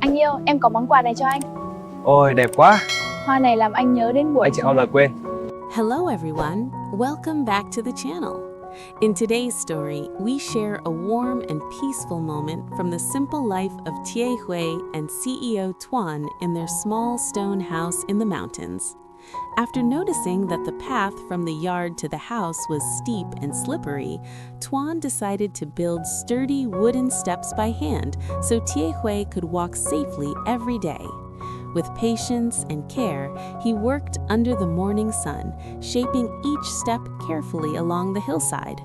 Anh yêu, em có món quà này cho anh. Ôi, đẹp quá. Hoa này làm anh nhớ đến buổi Anh sẽ bao giờ quên. Hello everyone, welcome back to the channel. In today's story, we share a warm and peaceful moment from the simple life of Tieu Hue and CEO Tuan in their small stone house in the mountains. After noticing that the path from the yard to the house was steep and slippery, Tuan decided to build sturdy wooden steps by hand so Tieu Hue could walk safely every day. With patience and care, he worked under the morning sun, shaping each step carefully along the hillside.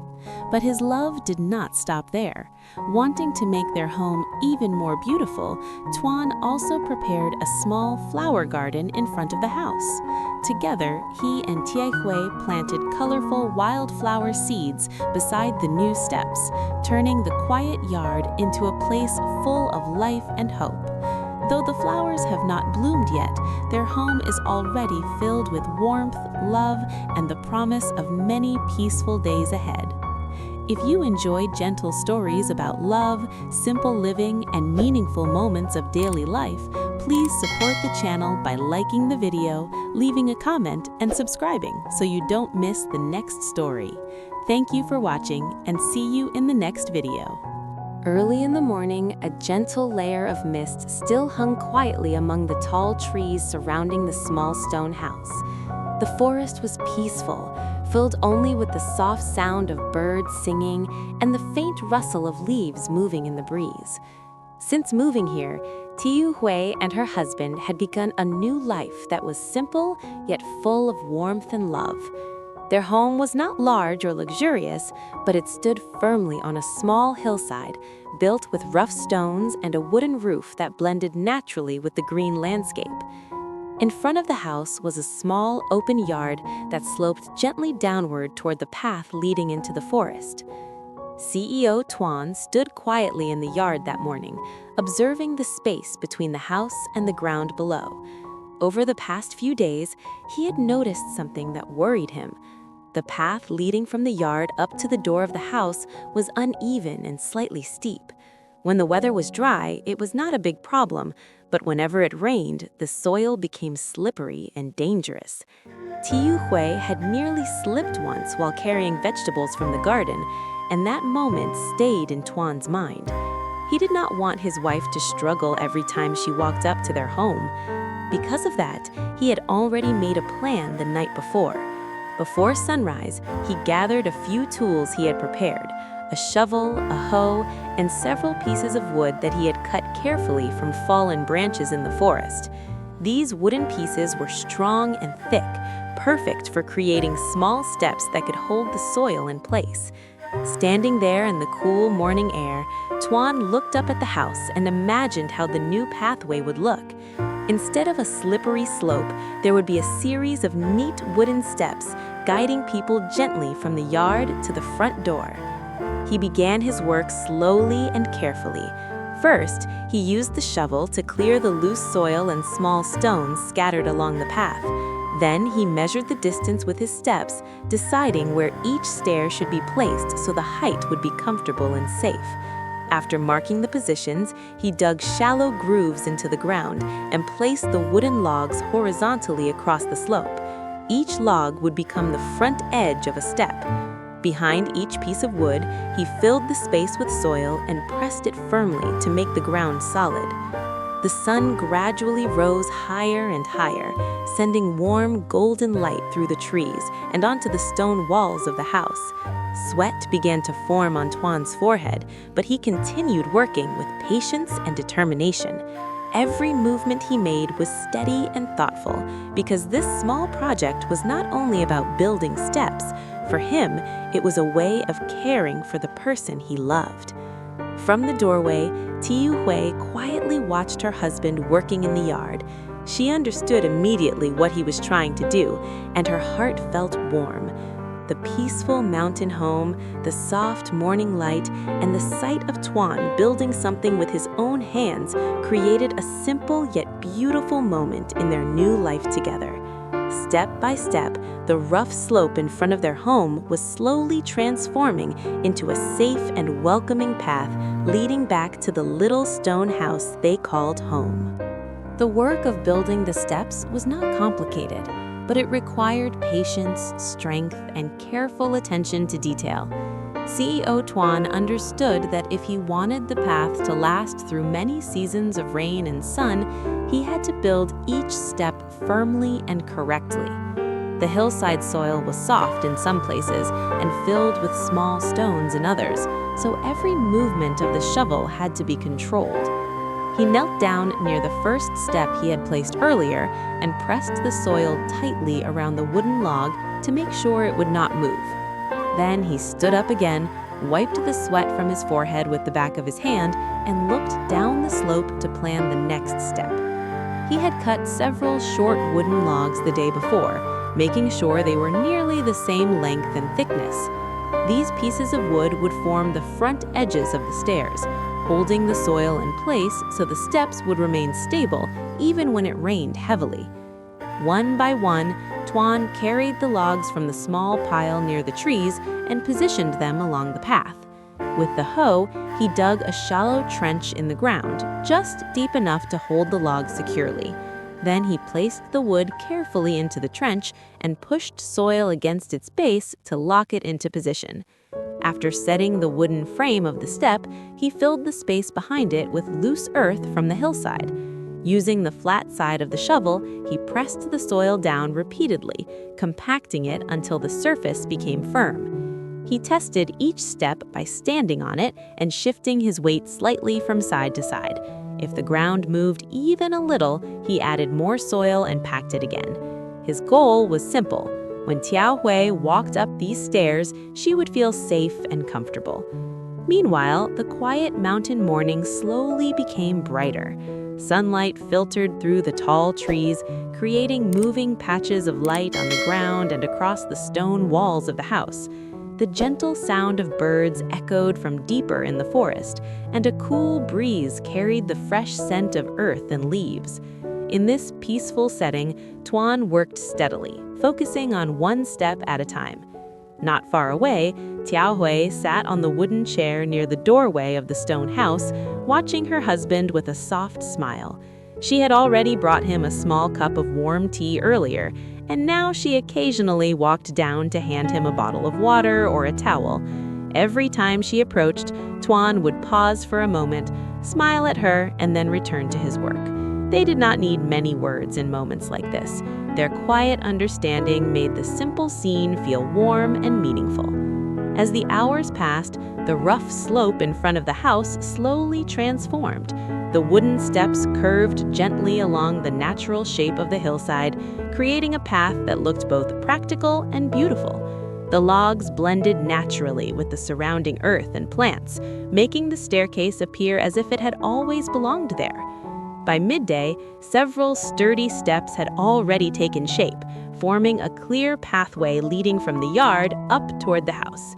But his love did not stop there. Wanting to make their home even more beautiful, Tuan also prepared a small flower garden in front of the house. Together, he and Tieu Hue planted colorful wildflower seeds beside the new steps, turning the quiet yard into a place full of life and hope. Though the flowers have not bloomed yet, their home is already filled with warmth, love, and the promise of many peaceful days ahead. If you enjoyed gentle stories about love, simple living, and meaningful moments of daily life, please support the channel by liking the video, leaving a comment, and subscribing so you don't miss the next story. Thank you for watching, and see you in the next video. Early in the morning, a gentle layer of mist still hung quietly among the tall trees surrounding the small stone house. The forest was peaceful, filled only with the soft sound of birds singing and the faint rustle of leaves moving in the breeze. Since moving here, Tieu Hue and her husband had begun a new life that was simple yet full of warmth and love. Their home was not large or luxurious, but it stood firmly on a small hillside, built with rough stones and a wooden roof that blended naturally with the green landscape. In front of the house was a small, open yard that sloped gently downward toward the path leading into the forest. CEO Tuan stood quietly in the yard that morning, observing the space between the house and the ground below. Over the past few days, he had noticed something that worried him. The path leading from the yard up to the door of the house was uneven and slightly steep. When the weather was dry, it was not a big problem, but whenever it rained, the soil became slippery and dangerous. Tieu Hue had nearly slipped once while carrying vegetables from the garden, and that moment stayed in Tuan's mind. He did not want his wife to struggle every time she walked up to their home. Because of that, he had already made a plan the night before. Before sunrise, he gathered a few tools he had prepared, a shovel, a hoe, and several pieces of wood that he had cut carefully from fallen branches in the forest. These wooden pieces were strong and thick, perfect for creating small steps that could hold the soil in place. Standing there in the cool morning air, Tuan looked up at the house and imagined how the new pathway would look. Instead of a slippery slope, there would be a series of neat wooden steps guiding people gently from the yard to the front door. He began his work slowly and carefully. First, he used the shovel to clear the loose soil and small stones scattered along the path. Then he measured the distance with his steps, deciding where each stair should be placed so the height would be comfortable and safe. After marking the positions, he dug shallow grooves into the ground and placed the wooden logs horizontally across the slope. Each log would become the front edge of a step. Behind each piece of wood, he filled the space with soil and pressed it firmly to make the ground solid. The sun gradually rose higher and higher, sending warm golden light through the trees and onto the stone walls of the house. Sweat began to form on Tuan's forehead, but he continued working with patience and determination. Every movement he made was steady and thoughtful, because this small project was not only about building steps. For him, it was a way of caring for the person he loved. From the doorway, Tieu Hue quietly watched her husband working in the yard. She understood immediately what he was trying to do, and her heart felt warm. The peaceful mountain home, the soft morning light, and the sight of Tuan building something with his own hands created a simple yet beautiful moment in their new life together. Step by step, the rough slope in front of their home was slowly transforming into a safe and welcoming path leading back to the little stone house they called home. The work of building the steps was not complicated, but it required patience, strength, and careful attention to detail. CEO Tuan understood that if he wanted the path to last through many seasons of rain and sun, he had to build each step firmly and correctly. The hillside soil was soft in some places and filled with small stones in others, so every movement of the shovel had to be controlled. He knelt down near the first step he had placed earlier and pressed the soil tightly around the wooden log to make sure it would not move. Then he stood up again, wiped the sweat from his forehead with the back of his hand, and looked down the slope to plan the next step. He had cut several short wooden logs the day before, making sure they were nearly the same length and thickness. These pieces of wood would form the front edges of the stairs, holding the soil in place so the steps would remain stable even when it rained heavily. One by one, Tuan carried the logs from the small pile near the trees and positioned them along the path. With the hoe, he dug a shallow trench in the ground, just deep enough to hold the logs securely. Then he placed the wood carefully into the trench and pushed soil against its base to lock it into position. After setting the wooden frame of the step, he filled the space behind it with loose earth from the hillside. Using the flat side of the shovel, he pressed the soil down repeatedly, compacting it until the surface became firm. He tested each step by standing on it and shifting his weight slightly from side to side. If the ground moved even a little, he added more soil and packed it again. His goal was simple. When Tieu Hue walked up these stairs, she would feel safe and comfortable. Meanwhile, the quiet mountain morning slowly became brighter. Sunlight filtered through the tall trees, creating moving patches of light on the ground and across the stone walls of the house. The gentle sound of birds echoed from deeper in the forest, and a cool breeze carried the fresh scent of earth and leaves. In this peaceful setting, Tuan worked steadily, focusing on one step at a time. Not far away, Tieu Hue sat on the wooden chair near the doorway of the stone house, watching her husband with a soft smile. She had already brought him a small cup of warm tea earlier, and now she occasionally walked down to hand him a bottle of water or a towel. Every time she approached, Tuan would pause for a moment, smile at her, and then return to his work. They did not need many words in moments like this. Their quiet understanding made the simple scene feel warm and meaningful. As the hours passed, the rough slope in front of the house slowly transformed. The wooden steps curved gently along the natural shape of the hillside, creating a path that looked both practical and beautiful. The logs blended naturally with the surrounding earth and plants, making the staircase appear as if it had always belonged there. By midday, several sturdy steps had already taken shape, forming a clear pathway leading from the yard up toward the house.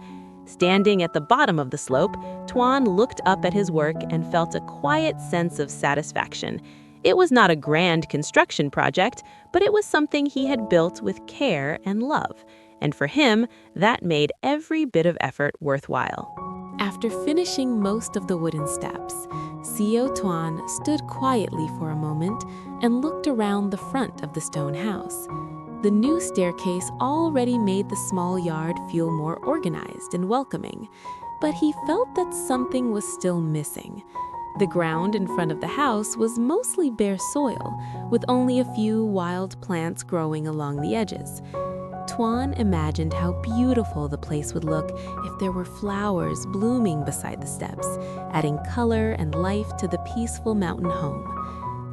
Standing at the bottom of the slope, Tuan looked up at his work and felt a quiet sense of satisfaction. It was not a grand construction project, but it was something he had built with care and love. And for him, that made every bit of effort worthwhile. After finishing most of the wooden steps, CEO Tuan stood quietly for a moment and looked around the front of the stone house. The new staircase already made the small yard feel more organized and welcoming, but he felt that something was still missing. The ground in front of the house was mostly bare soil, with only a few wild plants growing along the edges. Tuan imagined how beautiful the place would look if there were flowers blooming beside the steps, adding color and life to the peaceful mountain home.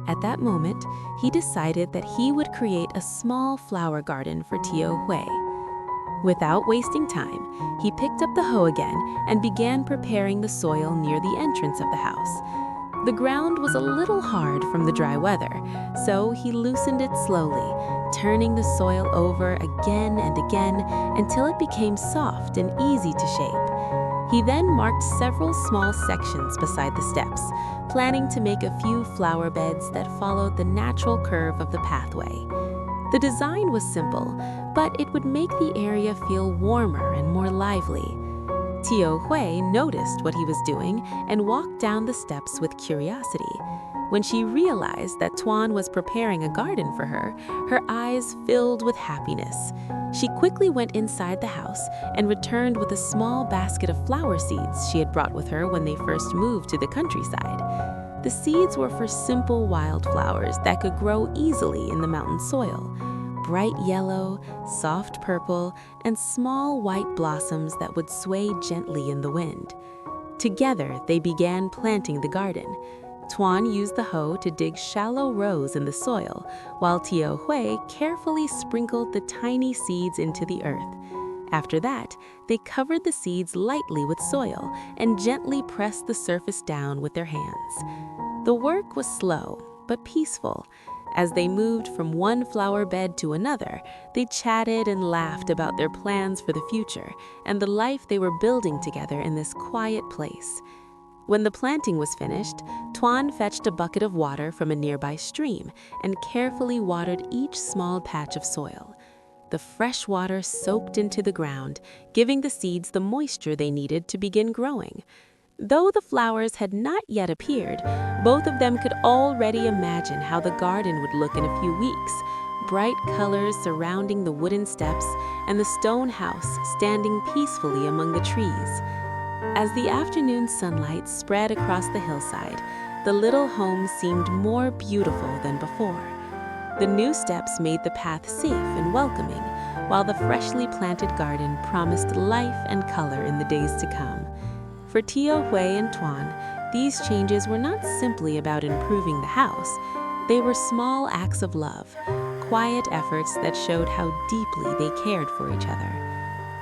At that moment, he decided that he would create a small flower garden for Tieu Hue. Without wasting time, he picked up the hoe again and began preparing the soil near the entrance of the house. The ground was a little hard from the dry weather, so he loosened it slowly, turning the soil over again and again until it became soft and easy to shape. He then marked several small sections beside the steps, planning to make a few flower beds that followed the natural curve of the pathway. The design was simple, but it would make the area feel warmer and more lively. Tieu Hue noticed what he was doing and walked down the steps with curiosity. When she realized that Tuan was preparing a garden for her eyes filled with happiness. She quickly went inside the house and returned with a small basket of flower seeds she had brought with her when they first moved to the countryside. The seeds were for simple wildflowers that could grow easily in the mountain soil. Bright yellow, soft purple, and small white blossoms that would sway gently in the wind. Together, they began planting the garden. Tuan used the hoe to dig shallow rows in the soil, while Tieu Hue carefully sprinkled the tiny seeds into the earth. After that, they covered the seeds lightly with soil and gently pressed the surface down with their hands. The work was slow, but peaceful. As they moved from one flower bed to another, they chatted and laughed about their plans for the future and the life they were building together in this quiet place. When the planting was finished, Tuan fetched a bucket of water from a nearby stream and carefully watered each small patch of soil. The fresh water soaked into the ground, giving the seeds the moisture they needed to begin growing. Though the flowers had not yet appeared, both of them could already imagine how the garden would look in a few weeks. Bright colors surrounding the wooden steps and the stone house standing peacefully among the trees. As the afternoon sunlight spread across the hillside, the little home seemed more beautiful than before. The new steps made the path safe and welcoming, while the freshly planted garden promised life and color in the days to come. For Tieu Hue and Tuan, these changes were not simply about improving the house. They were small acts of love, quiet efforts that showed how deeply they cared for each other.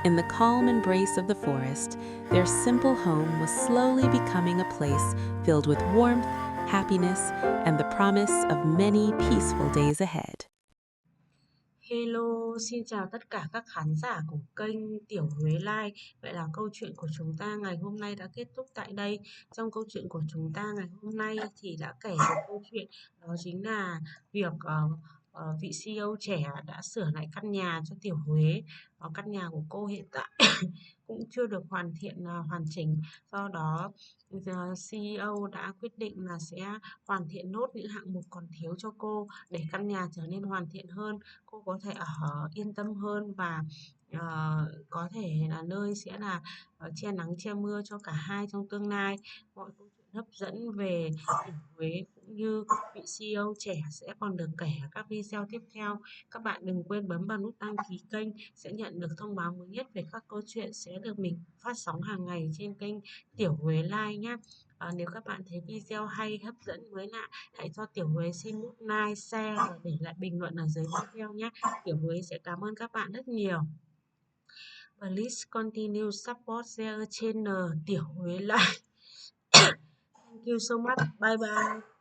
In the calm embrace of the forest, their simple home was slowly becoming a place filled with warmth, happiness, and the promise of many peaceful days ahead. Hello, xin chào tất cả các khán giả của kênh Tieu Hue Life. Vậy là câu chuyện của chúng ta ngày hôm nay đã kết thúc tại đây. Trong câu chuyện của chúng ta ngày hôm nay thì đã kể một câu chuyện, đó chính là việc vị CEO trẻ đã sửa lại căn nhà cho Tieu Hue. Căn nhà của cô hiện tại cũng chưa được hoàn thiện hoàn chỉnh. Do đó CEO đã quyết định là sẽ hoàn thiện nốt những hạng mục còn thiếu cho cô để căn nhà trở nên hoàn thiện hơn, cô có thể ở yên tâm hơn và có thể là nơi sẽ là che nắng che mưa cho cả hai trong tương lai. Mọi câu chuyện hấp dẫn về tỉnh Huế cũng như vị CEO trẻ sẽ còn được kể ở các video tiếp theo. Các bạn đừng quên bấm vào nút đăng ký kênh sẽ nhận được thông báo mới nhất về các câu chuyện sẽ được mình phát sóng hàng ngày trên kênh Tieu Hue Live nhé. Nếu các bạn thấy video hay, hấp dẫn, mới lạ, hãy cho Tieu Hue xin nút like, share và để lại bình luận ở dưới video nhé. Tieu Hue sẽ cảm ơn các bạn rất nhiều. Please continue support their channel Tieu Hue Life. Thank you so much. Bye bye.